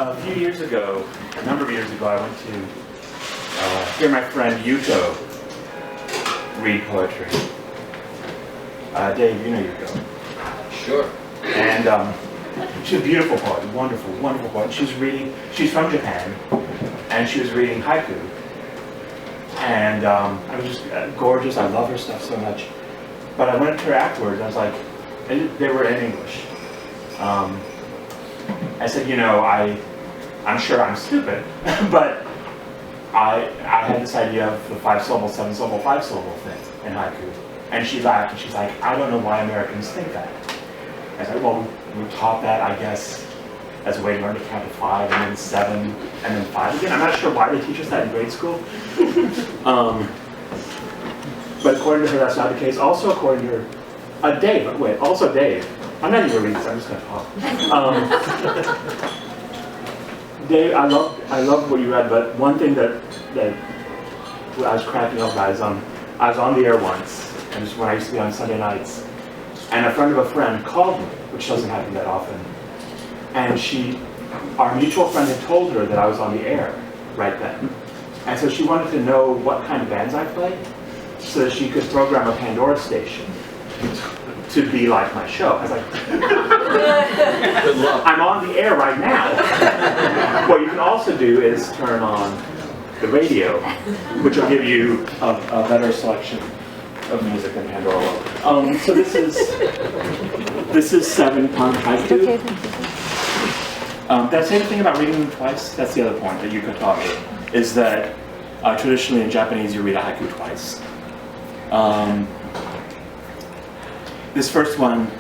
A few years ago, a number of years ago, I went to hear my friend Yuko read poetry. Dave, you know Yuko. Sure. And she's a beautiful poet, wonderful, wonderful poet. She's from Japan, and she was reading haiku. And it was just gorgeous. I love her stuff so much. But I went to her afterwards, and I was like, they were in English. I said, you know, I'm sure I'm stupid, but I had this idea of the 5-syllable, 7-syllable, 5-syllable thing in haiku. And she laughed, and she's like, I don't know why Americans think that. I said, well, we were taught that, I guess, as a way to learn to count to 5, and then 7, and then 5 again. I'm not sure why they teach us that in grade school. But according to her, that's not the case. Also, according to her, Dave, I'm not even reading this, I'm just going to talk. Dave, I love what you read, but one thing that I was cracking up about is I was on the air once, and just when I used to be on Sunday nights, and a friend of a friend called me, which doesn't happen that often, and our mutual friend had told her that I was on the air right then, and so she wanted to know what kind of bands I played, so that she could program a Pandora station to be like my show. I was like, Good luck. I'm on the air right now. What you can also do is turn on the radio, which will give you a better selection of music than Pandora will. So this is 7-punk haiku. Okay. Did I say anything about reading them twice? That's the other point that you could taught me, is that traditionally in Japanese you read a haiku twice. This first one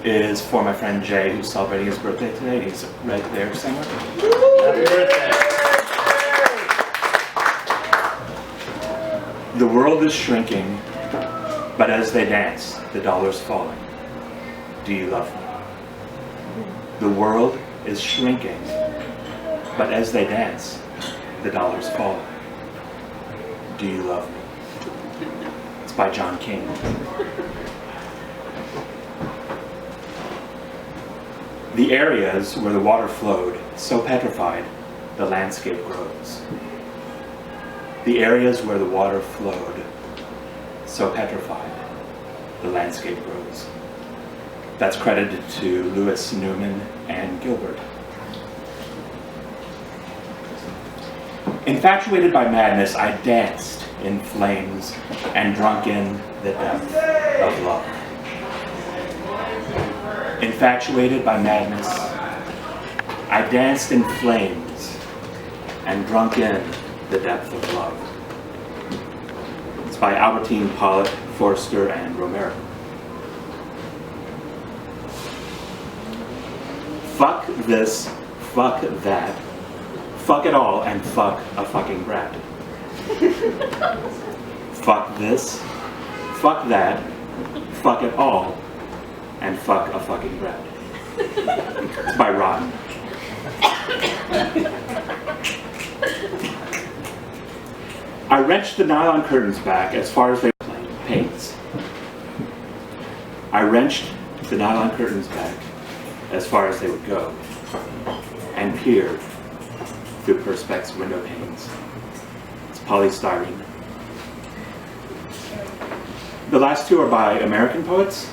is for my friend Jay, who's celebrating his birthday today. He's right there somewhere. Happy birthday! The world is shrinking, but as they dance, the dollar's falling. Do you love me? The world is shrinking, but as they dance, the dollar's falling. Do you love me? It's by John King. The areas where the water flowed, so petrified, the landscape grows. The areas where the water flowed, so petrified, the landscape grows. That's credited to Lewis, Newman, and Gilbert. Infatuated by madness, I danced in flames and drunk in the depth of love. Infatuated by madness, I danced in flames and drunk in the depth of love. It's by Albertine Pollock, Forster, and Romero. Fuck this, fuck that, fuck it all, and fuck a fucking brat. Fuck this, fuck that, fuck it all, and fuck a fucking brat. It's by Rotten. I wrenched the nylon curtains back as far as they were panes. I wrenched the nylon curtains back as far as they would go, and peered through Perspex window panes. It's polystyrene. The last two are by American poets.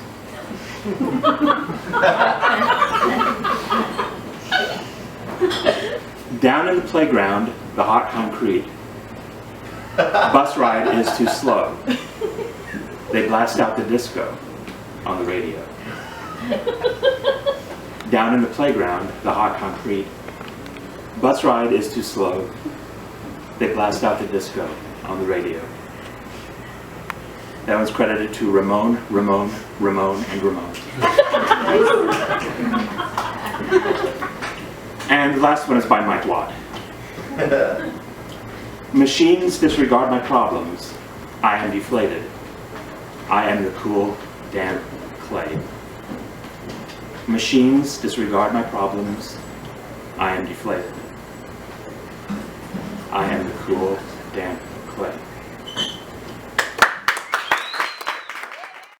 Down in the playground, the hot concrete. Bus ride is too slow. They blast out the disco on the radio. Down in the playground, the hot concrete. Bus ride is too slow. They blast out the disco on the radio. That one's credited to Ramon, and Ramon. And the last one is by Mike Watt. Machines disregard my problems. I am deflated. I am the cool, damp clay. Machines disregard my problems. I am deflated. I am the cool, damp